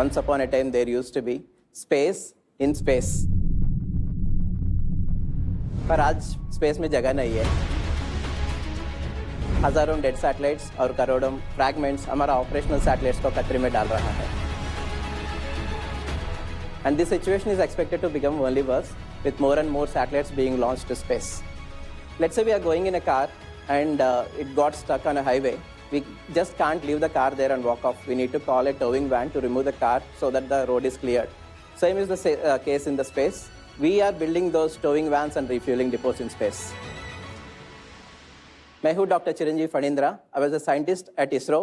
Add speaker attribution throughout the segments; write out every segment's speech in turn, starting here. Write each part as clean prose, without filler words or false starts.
Speaker 1: Once upon a time, there used to be space in space. पर आज space में जगह नहीं है. हजारों डेड सैटेलाइट्स और करोड़ों फ्रैगमेंट्स हमारा ऑपरेशनल सैटेलाइट्स को खतरे में डाल रहा है. And this situation is expected to become only worse with more and more satellites being launched to space. Let's say we are going in a car and it got stuck on a highway. We just can't leave the car there and walk off. We need to call a towing van to remove the car so that the road is cleared. Same is the case in the space. We are building those towing vans and refueling depots in space. मैं हूँ Dr. Chiranjeev Phanindra. I was a scientist at ISRO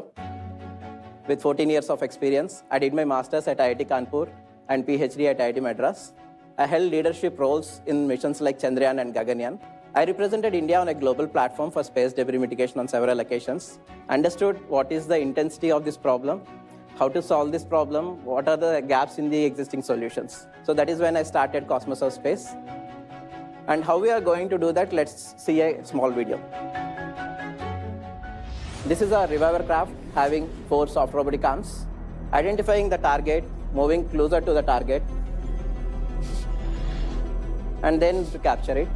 Speaker 1: with 14 years of experience. I did my master's at IIT Kanpur and PhD at IIT Madras. I held leadership roles in missions like Chandrayaan and Gaganyaan. I represented India on a global platform for space debris mitigation on several occasions, understood what is the intensity of this problem, how to solve this problem, what are the gaps in the existing solutions. So that is when I started Cosmos of Space. And how we are going to do that, let's see a small video. This is a reviver craft having 4 soft robotic arms, identifying the target, moving closer to the target, and then to capture it.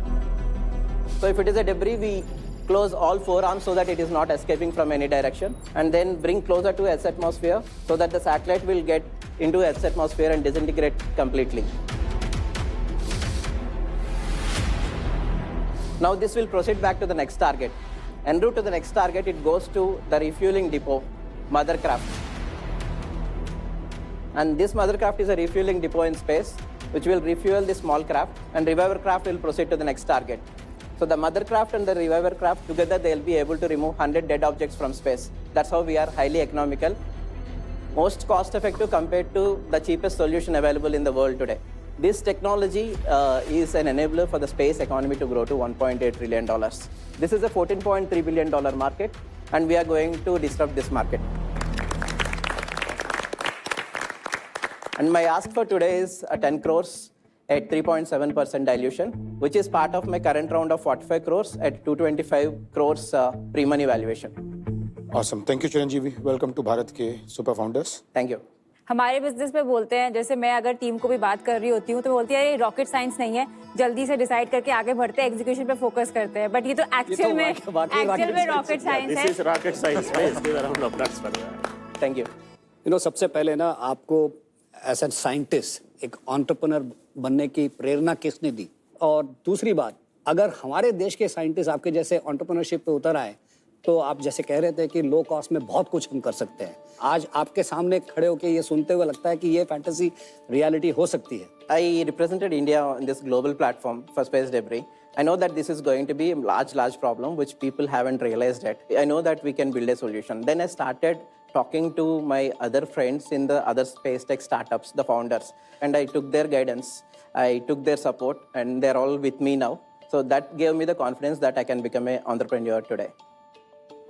Speaker 1: So if it is a debris, we close all 4 arms so that it is not escaping from any direction, and then bring closer to Earth's atmosphere so that the satellite will get into Earth's atmosphere and disintegrate completely. Now this will proceed back to the next target. En route to the next target, it goes to the refueling depot, mother craft. And this mother craft is a refueling depot in space, which will refuel the small craft, and reviver craft will proceed to the next target. So the mother craft and the reviver craft together, they'll be able to remove 100 dead objects from space. That's how we are highly economical, most cost effective compared to the cheapest solution available in the world today. This technology is an enabler for the space economy to grow to $1.8 trillion. This is a $14.3 billion market, and we are going to disrupt this market. And my ask for today is 10 crores at 3.7% dilution, which is part of my current round of 45 crores at 225 crores pre-money valuation.
Speaker 2: Awesome. Thank you, Chiranjeevi. Welcome to Bharat के Super Founders.
Speaker 1: Thank you.
Speaker 3: हमारे business में बोलते हैं, जैसे मैं अगर team को भी बात कर रही होती हूँ तो बोलती है ये रॉकेट साइंस नहीं है, जल्दी से डिसाइड करके आगे बढ़ते हैं, एग्जीक्यूशन पे फोकस करते हैं. बट ये तो एक्चुअल में रॉकेट साइंस है. दिस इज रॉकेट साइंस में इसके बारे में अपडेट्स कर रहे हैं.
Speaker 1: Thank you.
Speaker 4: यू नो, सबसे पहले ना आपको एज ए साइंटिस्ट एक एंटरप्रेन्योर बनने की प्रेरणा किसने दी? और दूसरी बात, अगर हमारे देश के साइंटिस्ट आपके जैसे एंटरप्रेन्योरशिप पे उतर आए तो आप जैसे कह रहे थे कि लो कॉस्ट में बहुत कुछ हम कर सकते हैं, आज आपके सामने खड़े होकर ये सुनते हुए लगता है कि ये फैंटेसी रियलिटी हो सकती है.
Speaker 1: I represented India on this global platform for space debris. I know that this is going to be a large problem which people haven't realized yet. I know that we can build a solution. Then I started talking to my other friends in the other space tech startups, the founders, and I took their guidance, I took their support, and they're all with me now. So that gave me the confidence that I can become an entrepreneur today.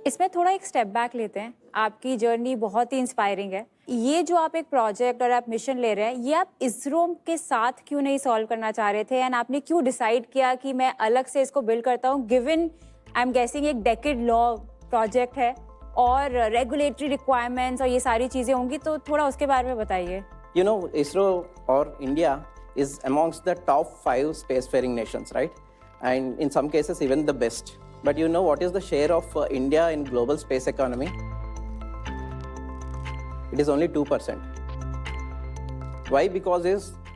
Speaker 3: इसमें थोड़ा एक step back लेते हैं. आपकी journey बहुत ही inspiring है. ये जो आप एक प्रोजेक्ट और आप मिशन ले रहे हैं, ये आप इसरो के साथ क्यों नहीं सॉल्व करना चाह रहे थे, एंड आपने क्यों डिसाइड किया कि मैं अलग से इसको बिल्ड करता हूँ, गिवन आई एम गेसिंग एक डेकेड लॉ प्रोजेक्ट है और रेगुलेटरी रिक्वायरमेंट्स और ये सारी चीज़ें होंगी, तो थोड़ा उसके बारे में बताइए.
Speaker 1: You know, ISRO or India is amongst the top 5 spacefaring nations, right? And in some cases, even the best. But you know what is the share of India in global space economy? It is only 2%. Why? Because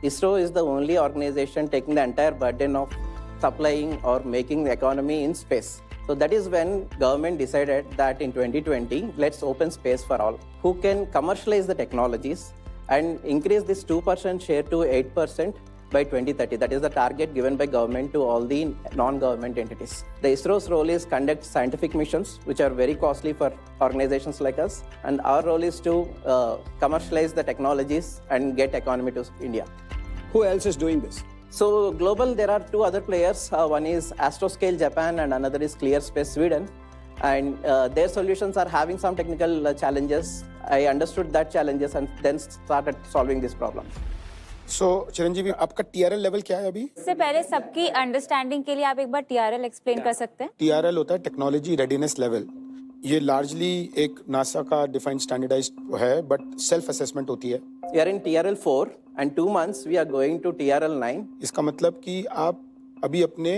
Speaker 1: ISRO is the only organization taking the entire burden of supplying or making the economy in space. So that is when government decided that in 2020, let's open space for all, who can commercialize the technologies and increase this 2% share to 8% by 2030. That is the target given by government to all the non-government entities. The ISRO's role is conduct scientific missions, which are very costly for organizations like us. And our role is to commercialize the technologies and get economy to India.
Speaker 4: Who else is doing this?
Speaker 1: So global, there are 2 other players. One is Astroscale Japan and another is ClearSpace Sweden. And their solutions are having some technical challenges. I understood that challenges and then started solving this problem.
Speaker 2: So Chiranjeevi, आपका TRL level क्या है अभी?
Speaker 3: इससे पहले सबकी understanding के लिए आप एक बार TRL एक्सप्लेन कर सकते हैं?
Speaker 2: TRL होता है टेक्नोलॉजी रेडीनेस लेवल. ये लार्जली एक नासा का डिफाइंड स्टैंडर्डाइज्ड है, बट सेल्फ असेसमेंट होती है।
Speaker 1: We are in TRL 4 and 2 months we are going to TRL 9.
Speaker 2: इसका मतलब कि आप अभी अपने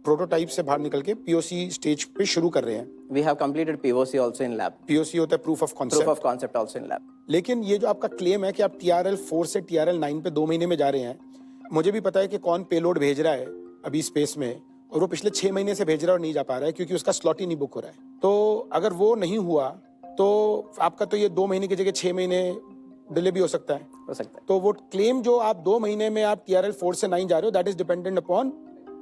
Speaker 2: प्रोटोटाइप से बाहर निकल के पीओसी स्टेज पे शुरू कर रहे हैं।
Speaker 1: We have completed POC also in lab.
Speaker 2: POC होता है proof of
Speaker 1: Proof
Speaker 2: concept.
Speaker 1: of concept also in lab.
Speaker 2: लेकिन ये जो आपका क्लेम है कि आप TRL 4 से TRL 9 पे 2 महीने में जा रहे हैं, मुझे भी पता है कि कौन पेलोड भेज रहा है अभी स्पेस में, और वो पिछले 6 महीने से भेज रहा है और नहीं जा पा रहा है क्योंकि उसका स्लॉट ही नहीं बुक हो रहा है। तो अगर वो नहीं हुआ तो आपका तो ये 2 महीने की जगह 6 महीने डिले भी हो सकता है।
Speaker 1: हो सकता है।
Speaker 2: तो वो क्लेम जो आप 2 महीने में आप TRL 4 से 9 जा रहे हो, that is dependent upon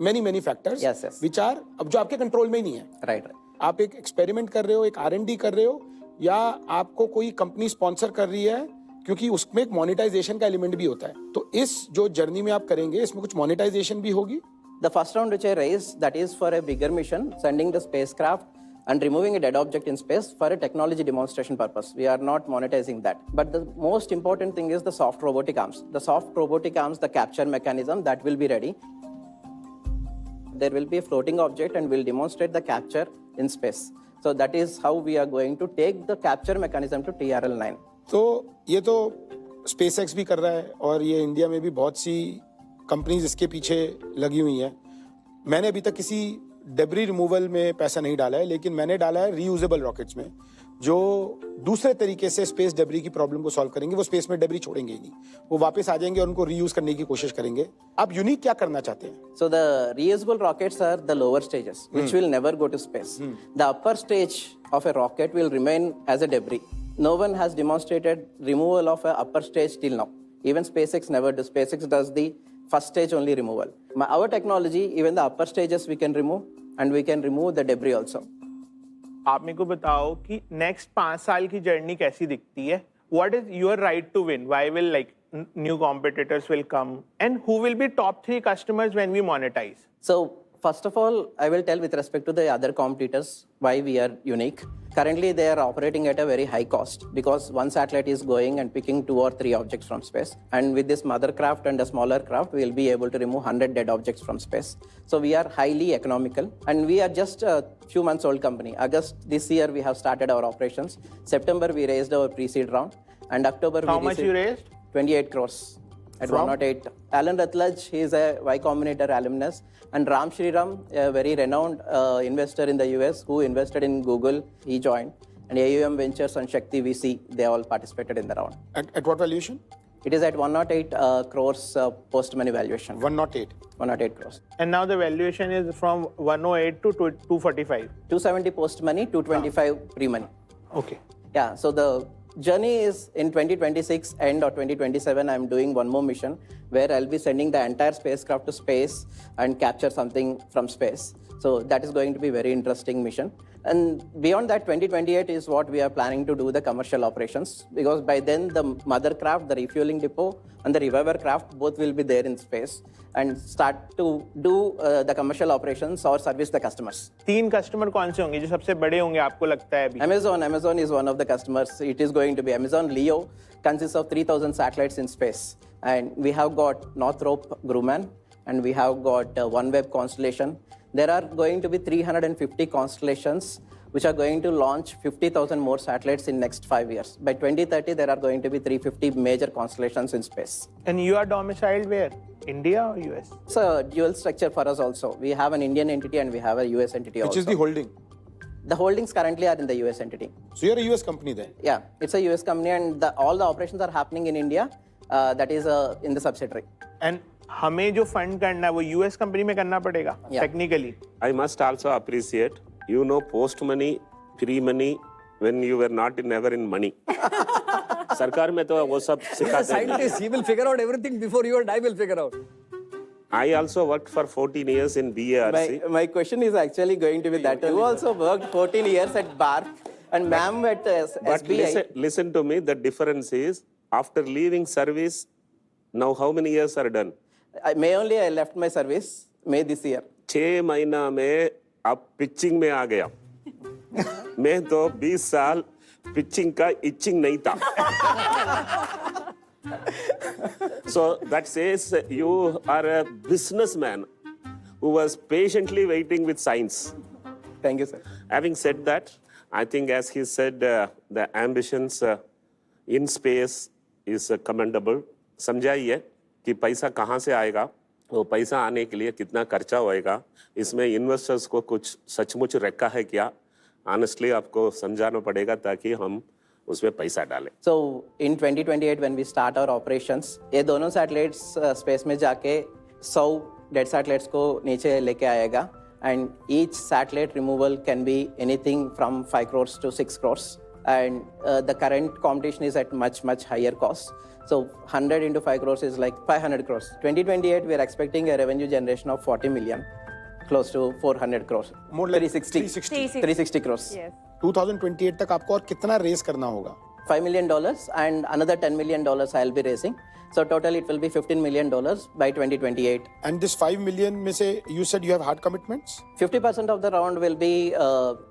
Speaker 2: many factors
Speaker 1: Yes, yes.
Speaker 2: Which are अब जो आपके कंट्रोल में ही नहीं है।
Speaker 1: Right, right.
Speaker 2: आप एक एक्सपेरिमेंट कर रहे हो, एक R&D कर रहे हो, या आपको कोई कंपनी स्पॉन्सर कर रही है, क्योंकि उसमें एक मोनेटाइजेशन का एलिमेंट भी होता है। तो इस जो जर्नी में आप करेंगे इसमें कुछ मोनेटाइजेशन भी होगी।
Speaker 1: The first round which I raised, that is for a bigger mission, sending the spacecraft and removing a dead object in space for a technology demonstration purpose. We are not monetizing that. But the most important thing is the soft robotic arms. The soft robotic arms, the capture mechanism, that will be ready. There will be a floating object and we'll demonstrate the capture in space. So that is how we are going to take the capture mechanism to TRL 9.
Speaker 2: तो ये तो SpaceX भी कर रहा है और ये India में भी बहुत सी कंपनीज इसके पीछे लगी हुई हैं। मैंने अभी तक किसी डेब्री रिमूवल में पैसा नहीं डाला है, लेकिन मैंने डाला है रीयूजेबल रॉकेट्स में, जो दूसरे तरीके से स्पेस डेब्री की प्रॉब्लम को सॉल्व करेंगे। वो स्पेस में डेब्री छोड़ेंगे ही नहीं, वो वापस आ जाएंगे और उनको रीयूज करने की कोशिश करेंगे। आप यूनिक क्या करना चाहते हैं?
Speaker 1: So the reusable rockets are the lower stages, which will never go to space. The upper stage of a rocket will remain as a debris. No one has demonstrated removal of a upper stage till now. Even SpaceX never does. SpaceX does the first stage only removal. Our technology, even the upper stages we can remove, and we can remove the debris also.
Speaker 5: आप मेरे को बताओ कि next 5 साल की journey कैसी दिखती है? What is your right to win? Why will like new competitors will come, and who will be top 3 customers when we monetize?
Speaker 1: So first of all, I will tell with respect to the other competitors why we are unique. Currently, they are operating at a very high cost because one satellite is going and picking 2 or 3 objects from space. And with this mother craft and a smaller craft, we will be able to remove 100 dead objects from space. So we are highly economical, and we are just a few months old company. August this year, we have started our operations. September, we raised our pre-seed round, and October,
Speaker 5: How
Speaker 1: we
Speaker 5: much you raised?
Speaker 1: 28 crores. At
Speaker 5: From?
Speaker 1: 108. Alan Rathlaj, he is a Y Combinator alumnus, and Ram Shriram, a very renowned investor in the US who invested in Google, he joined. And AUM Ventures and Shakti VC, they all participated in the round.
Speaker 2: At what valuation?
Speaker 1: It is at 108 crores post-money valuation.
Speaker 2: 108.
Speaker 1: 108 crores.
Speaker 5: And now the valuation is from 108 to 245.
Speaker 1: 270 post-money, 225 pre-money.
Speaker 5: Okay.
Speaker 1: Yeah, so the journey is in 2026 end or 2027, I'm doing one more mission where I'll be sending the entire spacecraft to space and capture something from space. So that is going to be very interesting mission. And beyond that, 2028 is what we are planning to do the commercial operations, because by then the mother craft, the refueling depot, and the reviver craft both will be there in space and start to do the commercial operations or service the customers.
Speaker 5: 3 customer कौन से होंगे जो सबसे बड़े होंगे आपको लगता है अभी?
Speaker 1: Amazon is one of the customers. It is going to be Amazon Leo, consists of 3,000 satellites in space. And we have got Northrop Grumman, and we have got OneWeb constellation. There are going to be 350 constellations which are going to launch 50,000 more satellites in next 5 years. By 2030, there are going to be 350 major constellations in space.
Speaker 5: And you are domiciled where? India or US?
Speaker 1: It's a dual structure for us also. We have an Indian entity and we have a US entity
Speaker 2: Which
Speaker 1: also.
Speaker 2: is the holding?
Speaker 1: The holdings currently are in the US entity.
Speaker 2: So you're a US company then?
Speaker 1: Yeah, it's a US company, and all the operations are happening in India. That is in the subsidiary.
Speaker 5: And हमें जो fund करना है वो US company में करना पड़ेगा technically.
Speaker 6: I must also appreciate, you know, post money, pre money, when you were not never in money. सरकार में तो वो सब सिखाते हैं.
Speaker 4: Scientist, he will figure out everything before you and I will figure out.
Speaker 6: I also worked for 14 years in BARC.
Speaker 1: My question is actually going to be that. You also worked 14 years at BARC and ma'am at
Speaker 6: But
Speaker 1: SBI.
Speaker 6: listen to me, the difference is, after leaving service, now how many years are done?
Speaker 1: May only I left my service, May this year.
Speaker 6: 6 महीना में आप pitching में आ गया. मैं तो 20 साल pitching का etching नहीं था. So that says you are a businessman who was patiently waiting with science.
Speaker 1: Thank you, sir.
Speaker 6: Having said that, I think, as he said, the ambitions in space is commendable. समझा ही है कि पैसा कहाँ से आएगा, वो पैसा आने के लिए कितना खर्चा होएगा, इसमें इन्वेस्टर्स को कुछ सचमुच रखा है क्या, ऑनेस्टली आपको समझाना पड़ेगा ताकि हम उसमें पैसा डालें.
Speaker 1: So in 2028 when we start our operations, ये दोनों satellites space में जाके 100 dead satellites को नीचे लेके आएगा, and each satellite removal can be anything from 5 crores to 6 crores, and the current competition is at much higher cost. So 100 into 5 crores is like 500 crores. 2028 we are expecting a revenue generation of 40 million, close to 400 crores.
Speaker 2: More like
Speaker 1: 360 crores.
Speaker 3: Yes.
Speaker 2: 2028 तक आपको और कितना race करना होगा?
Speaker 1: $5 million and another $10 million I'll be raising. So total it will be $15 million by 2028.
Speaker 2: And this 5 million में से you said you have hard commitments?
Speaker 1: 50% of the round will be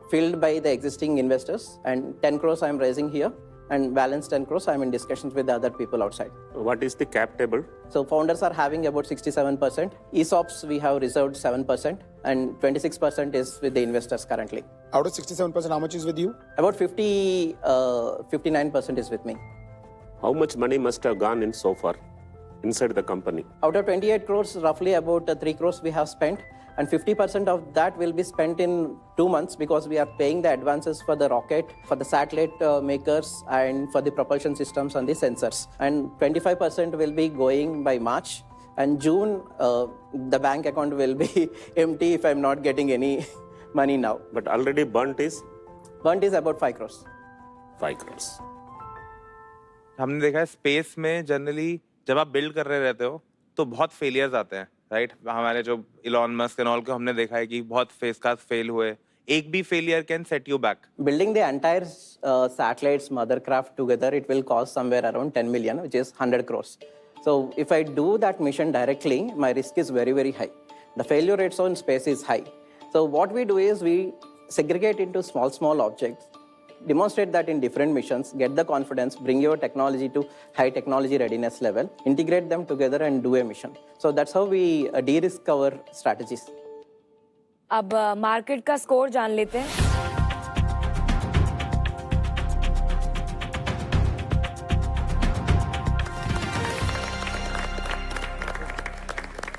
Speaker 1: filled by the existing investors, and 10 crores I'm raising here, and balance 10 crores I'm in discussions with the other people outside.
Speaker 6: What is the cap table?
Speaker 1: So founders are having about 67%. ESOPs we have reserved 7%, and 26% is with the investors currently.
Speaker 2: Out of 67%, how much is with you?
Speaker 1: About 59% is with me.
Speaker 6: How much money must have gone in so far inside the company?
Speaker 1: Out of 28 crores, roughly about 3 crores we have spent, and 50% of that will be spent in 2 months because we are paying the advances for the rocket, for the satellite makers, and for the propulsion systems and the sensors. And 25% will be going by March, and June the bank account will be empty if I'm not getting any money now.
Speaker 6: But already burnt is
Speaker 1: Burnt is about 5 crores.
Speaker 6: 5 crores.
Speaker 7: हमने देखा है space में generally जब आप build कर रहे रहते हो तो बहुत फेलियर्स आते हैं, राइट? हमारे जो इलॉन मस्क एंड ऑल को हमने देखा है कि बहुत फेल हुए. एक भी failure can set you back.
Speaker 1: Building the entire satellites mothercraft together, it will cost somewhere around 10 million, which is 100 crores. So if I do that mission directly, my risk is very high. The failure rates on space is high. So what we do is we segregate into small objects, demonstrate that in different missions, get the confidence, bring your technology to high technology readiness level, integrate them together and do a mission. So that's how we de-risk our strategies.
Speaker 8: अब market का score जान लेते हैं.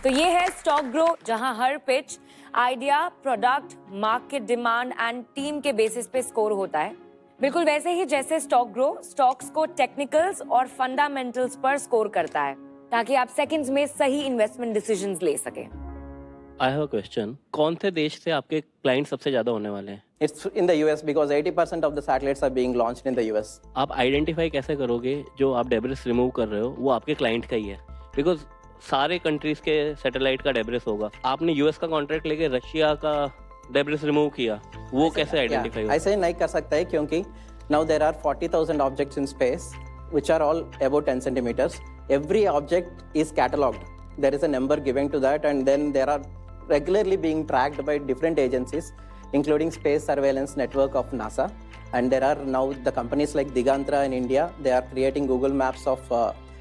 Speaker 8: तो ये है stock grow, जहां हर pitch idea, product, market demand and team के बेसिस पे स्कोर होता है. बिल्कुल वैसे ही जैसे स्टॉक ग्रो स्टॉक्स को टेक्निकल्स और फंडामेंटल्स पर स्कोर करता है ताकि आप सेकंड्स में सही इन्वेस्टमेंट डिसीजंस ले सकें.
Speaker 9: I have a question. कौन से देश से आपके क्लाइंट सबसे ज्यादा होने वाले हैं?
Speaker 1: It's in the US because 80% of the satellites are being launched in the US.
Speaker 9: आप आइडेंटिफाई कैसे करोगे जो आप डेब्रिस रिमूव कर रहे हो वो आपके क्लाइंट का ही है? बिकॉज सारे कंट्रीज के सैटेलाइट का डेब्रिस होगा. आपने यूएस का कॉन्ट्रैक्ट लेके रशिया का डेब्रिस रिमूव किया, वो कैसे आइडेंटिफाई होगा?
Speaker 1: ऐसे नहीं कर सकता है क्योंकि now there are 40,000 objects in space which are all above 10 centimeters. Every object is catalogued. There is a number given to that, and then there are regularly being tracked by different agencies, including Space Surveillance Network of NASA. And there are now the companies like Digantra in India, they are creating Google Maps of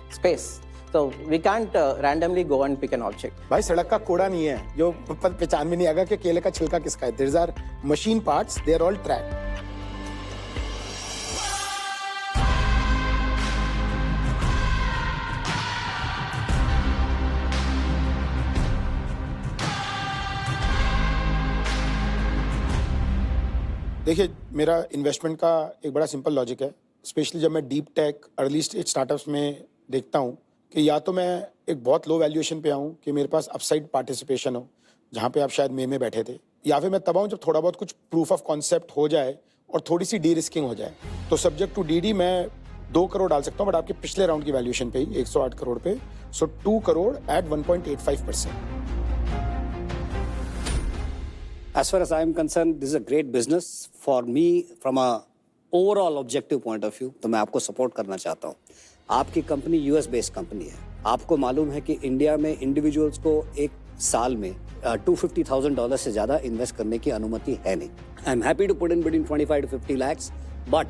Speaker 1: space. So we can't randomly go and pick an object.
Speaker 2: भाई सड़क का कोड़ा नहीं है जो पहचान में नहीं आएगा कि केले का छिलका किसका है. These are machine parts, they are all tracked. देखिए मेरा इन्वेस्टमेंट का एक बड़ा सिंपल लॉजिक है. स्पेशली जब मैं deep tech early stage startups में देखता हूँ कि या तो मैं एक बहुत लो वैल्यूएशन पे आऊँ कि मेरे पास अपसाइड पार्टिसिपेशन हो, जहाँ पे आप शायद में बैठे थे, या फिर मैं तब आऊँ जब थोड़ा बहुत कुछ प्रूफ ऑफ कॉन्सेप्ट हो जाए और थोड़ी सी डी रिस्किंग हो जाए. तो सब्जेक्ट टू डीडी मैं 2 करोड़ डाल सकता हूँ, बट आपके पिछले राउंड की वैल्यूएशन पे ही 108 करोड़ पे. सो 2 crore eight 1.85%.
Speaker 4: As far as I am concerned, this is a great business for me from a overall objective point of view. तो मैं आपको सपोर्ट करना चाहता हूँ. आपकी कंपनी यूएस बेस्ड कंपनी है. आपको मालूम है कि इंडिया में इंडिविजुअल्स को एक साल में $250,000 से ज़्यादा इन्वेस्ट करने की अनुमति है नहीं. I am happy to put in between 25 to 50 lakhs, but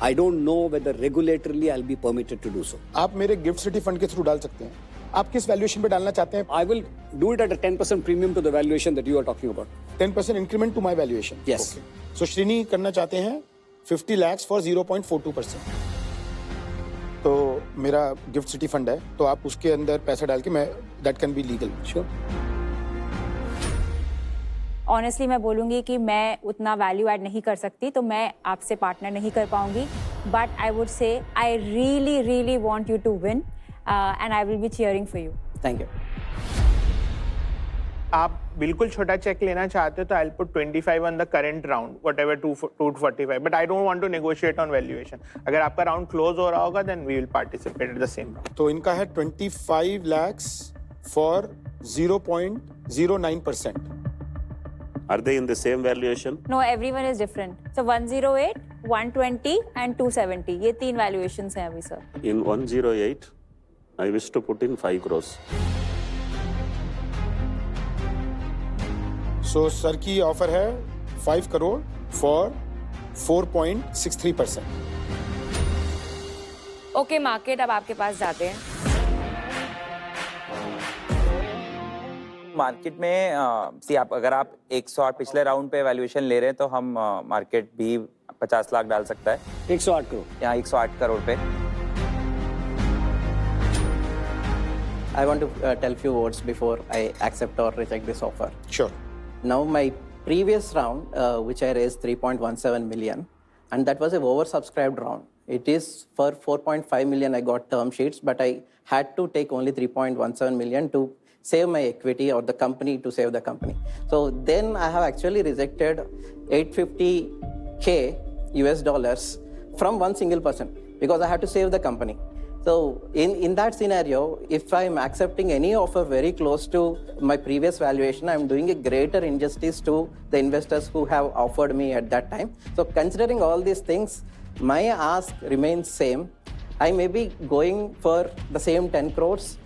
Speaker 4: I don't know whether regulatorily I'll be permitted to do so.
Speaker 2: आप मेरे गिफ्ट सिटी फंड के थ्रू डाल सकते हैं. आप किस वैल्यूएशन पे डालना चाहते हैं?
Speaker 4: I will do it at a 10% premium to the valuation that you are talking about.
Speaker 2: 10% increment to my valuation.
Speaker 1: Yes.
Speaker 2: Okay. So Srini करना चाहते हैं 50 lakhs for 0.42%. तो मेरा गिफ्ट सिटी फंड है, तो आप उसके अंदर पैसा डाल के मैं that can be legal.
Speaker 4: Sure.
Speaker 3: Honestly मैं बोलूँगी कि मैं उतना वैल्यू ऐड नहीं कर सकती, तो मैं आपसे पार्टनर नहीं कर पाऊँगी. But I would say I really really want you to win and I will be cheering for you.
Speaker 1: Thank you.
Speaker 5: आप बिल्कुल छोटा चेक लेना चाहते हो तो I'll put 25 on the current round, whatever 245. But I don't want to negotiate on valuation. अगर आपका round close हो रहा होगा, then we will participate at the same round.
Speaker 2: तो इनका है 25 lakhs for 0.09%.
Speaker 6: Are they in the same valuation?
Speaker 3: No everyone is different. So 108, 120 एंड 270 ये 3 वैल्यूएशंस हैं अभी sir.
Speaker 6: In 108, I wish to put in 5 crores.
Speaker 2: So sir की offer है 5 crore for 4.63%.
Speaker 8: Okay market, अब आपके पास जाते हैं.
Speaker 10: मार्केट में अगर आप 108 पिछले राउंड पे वैल्यूएशन ले रहे हैं तो हम मार्केट भी 50 लाख डाल सकता है
Speaker 4: 108 करोड़.
Speaker 10: यहाँ 108 करोड़ पे.
Speaker 1: I want to tell few words before I accept or reject this offer.
Speaker 2: Sure.
Speaker 1: Now, my previous round, which I raised 3.17 million, and that was a oversubscribed round. It is for 4.5 million I got term sheets, but I had to take only 3.17 million to save my equity or the company to save the company. So then I have actually rejected 850K US dollars from one single person because I had to save the company. So in that scenario, if I'm accepting any offer very close to my previous valuation, I'm doing a greater injustice to the investors who have offered me at that time. So considering all these things, my ask remains same. I may be going for the same 10 crores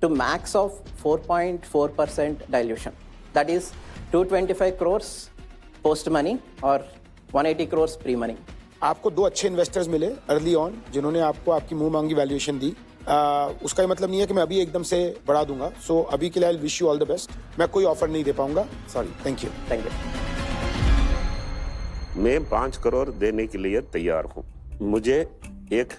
Speaker 1: to max of 4.4% dilution. That is 225 crores post money or 180 crores pre money.
Speaker 2: आपको 2 अच्छे investors मिले early on जिन्होंने आपको आपकी मुंह मांगी valuation दी. उसका ये मतलब नहीं है कि मैं अभी एकदम से बढ़ा दूंगा. सो अभी के लिए I wish you all the best. मैं कोई ऑफर नहीं दे पाऊंगा. Sorry. Thank you.
Speaker 1: Thank you.
Speaker 6: मैं 5 करोड़ देने के लिए तैयार हूँ. मुझे एक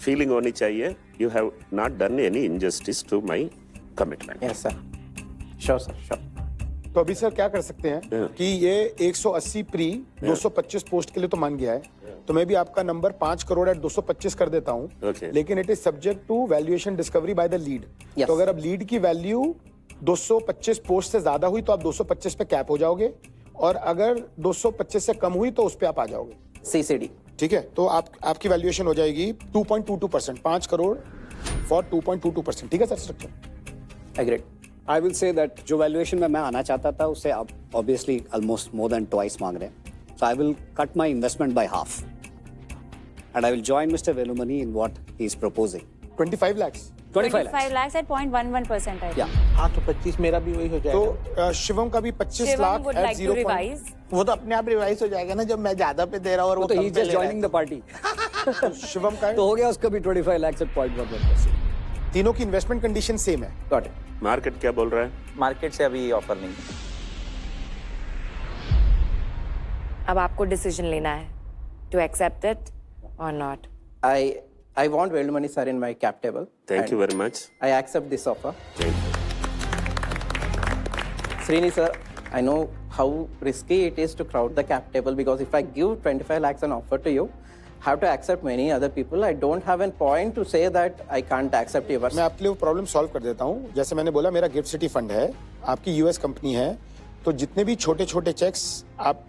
Speaker 6: फीलिंग होनी चाहिए you have not done any injustice to my commitment.
Speaker 1: Yes, sir. Sure, sir. Sure.
Speaker 2: तो अभी सर क्या कर सकते हैं कि ये 180 प्री 225 पोस्ट के लिए तो मान गया है, तो मैं भी आपका नंबर 5 करोड़ एट 225 कर देता हूँ.
Speaker 6: Okay.
Speaker 2: लेकिन it is subject to valuation discovery by the lead.
Speaker 1: Yes.
Speaker 2: तो अगर अब लीड की वैल्यू 225 पोस्ट से ज्यादा हुई तो आप 225 पे कैप हो जाओगे, और अगर 225 से कम हुई तो उस पे आप आ जाओगे.
Speaker 1: CCD.
Speaker 2: ठीक है. तो आपकी वैल्यूएशन हो जाएगी 2.22%. 5 करोड़ फॉर 2.22%. ठीक है sir. Structure
Speaker 1: Agreed.
Speaker 4: I will say that जो वैल्यूएशन में मैं आना चाहता था उससे आप obviously almost more than twice मांग रहे हैं. So I will cut my investment by half and I will join mister Velumani in what he is proposing.
Speaker 2: 25 lakhs.
Speaker 3: 25 lakhs at 0.11% है.
Speaker 4: या
Speaker 5: हाँ तो 25 मेरा भी वही हो जाएगा.
Speaker 2: तो शिवम का भी 25
Speaker 8: Shivam
Speaker 2: lakh
Speaker 8: would
Speaker 2: at
Speaker 8: like to
Speaker 2: 0.
Speaker 8: revise.
Speaker 5: वो तो अपने आप रिवाइज हो जाएगा ना जब मैं ज्यादा पे दे रहा हूँ और वो
Speaker 4: तो
Speaker 5: कम
Speaker 4: ही
Speaker 5: पे
Speaker 4: जस्ट
Speaker 5: ले रहा है.
Speaker 4: Joining the party.
Speaker 2: शिवम का है.
Speaker 4: तो हो गया उसका भी 25 लाख एट 0.11%.
Speaker 2: तीनों की इन्वेस्टमेंट कंडीशन सेम है.
Speaker 1: Got it.
Speaker 6: मार्केट क्या बोल रहा है?
Speaker 10: मार्केट से अभी ऑफर नहीं.
Speaker 8: अब आपको डिसीजन लेना है टू एक्सेप्ट इट और not.
Speaker 1: I want Velumani sir in my cap table.
Speaker 6: Thank you very much.
Speaker 1: I accept this offer.
Speaker 6: Thank you.
Speaker 1: Srini sir, I know how risky it is to crowd the cap table because if I give 25 lakhs an offer to you, have to accept many other people. I don't have a point to say that I can't accept yours.
Speaker 2: मैं आपके लिए वो problem solve कर देता हूँ. जैसे मैंने बोला, मेरा गिफ्ट सिटी फंड है, आपकी यूएस कंपनी है, तो जितने भी छोटे छोटे चेक्स आप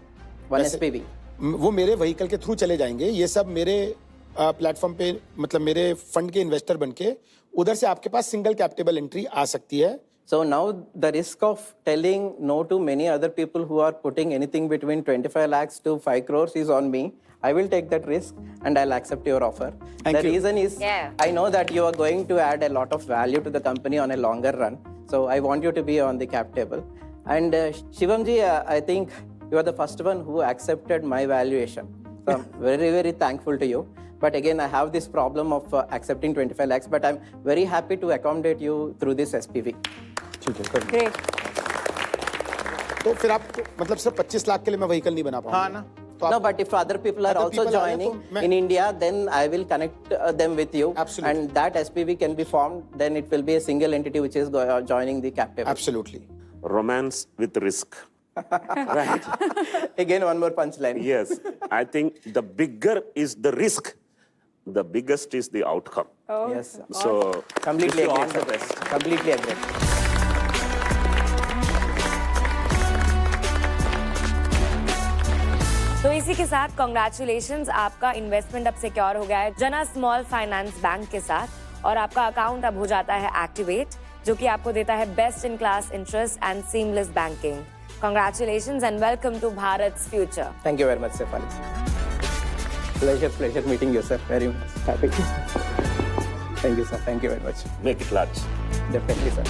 Speaker 1: One
Speaker 2: वैसे-
Speaker 1: SPV.
Speaker 2: वो मेरे व्हीकल के थ्रू चले जाएंगे. ये सब मेरे प्लेटफॉर्म पे, मतलब मेरे फंड के इन्वेस्टर बनके उधर से आपके पास सिंगल कैपिटल एंट्री आ सकती है.
Speaker 1: So now the risk of telling no to many other people who are putting anything between 25 lakhs to 5 crores is on me. I will take that risk and I'll accept your offer.
Speaker 2: Thank
Speaker 1: The
Speaker 2: you.
Speaker 1: reason is
Speaker 8: Yeah.
Speaker 1: I know that you are going to add a lot of value to the company on a longer run. So I want you to be on the cap table. And Shivamji, I think you are the first one who accepted my valuation. So I'm very, very thankful to you. But again, I have this problem of accepting 25 lakhs, but I'm very happy to accommodate you through this SPV.
Speaker 2: ठीक है.
Speaker 3: Great.
Speaker 2: तो फिर आप मतलब सिर्फ 25 लाख के लिए मैं व्हीकल नहीं बना पाऊंगा।
Speaker 5: हाँ ना।
Speaker 2: तो
Speaker 1: No,
Speaker 2: आप
Speaker 1: but if other people are
Speaker 2: Other
Speaker 1: also
Speaker 2: people are there,
Speaker 1: joining
Speaker 2: तो मैं-
Speaker 1: in India, then I will connect them with you.
Speaker 2: Absolutely.
Speaker 1: And that SPV can be formed. Then it will be a single entity which is joining the captive.
Speaker 2: Absolutely.
Speaker 6: Romance with risk. Right?
Speaker 1: Again, one more punchline.
Speaker 6: Yes. I think the bigger is the risk, the biggest is the outcome.
Speaker 1: Yes.
Speaker 6: So,
Speaker 1: Completely
Speaker 6: wish you
Speaker 1: agree.
Speaker 6: all the
Speaker 1: sir.
Speaker 6: best.
Speaker 1: Completely agree.
Speaker 8: तो इसी के साथ congratulations, आपका investment अब secure हो गया है जना स्मॉल फाइनेंस बैंक के साथ और आपका अकाउंट अब हो जाता है एक्टिवेट, जो कि आपको देता है best in class interest and seamless banking. Congratulations and welcome to Bharat's future.
Speaker 1: Thank you very much, Sefali. Pleasure meeting you, sir. Very much happy. Thank you, sir. Thank you very much.
Speaker 6: Make it large.
Speaker 1: Definitely, sir.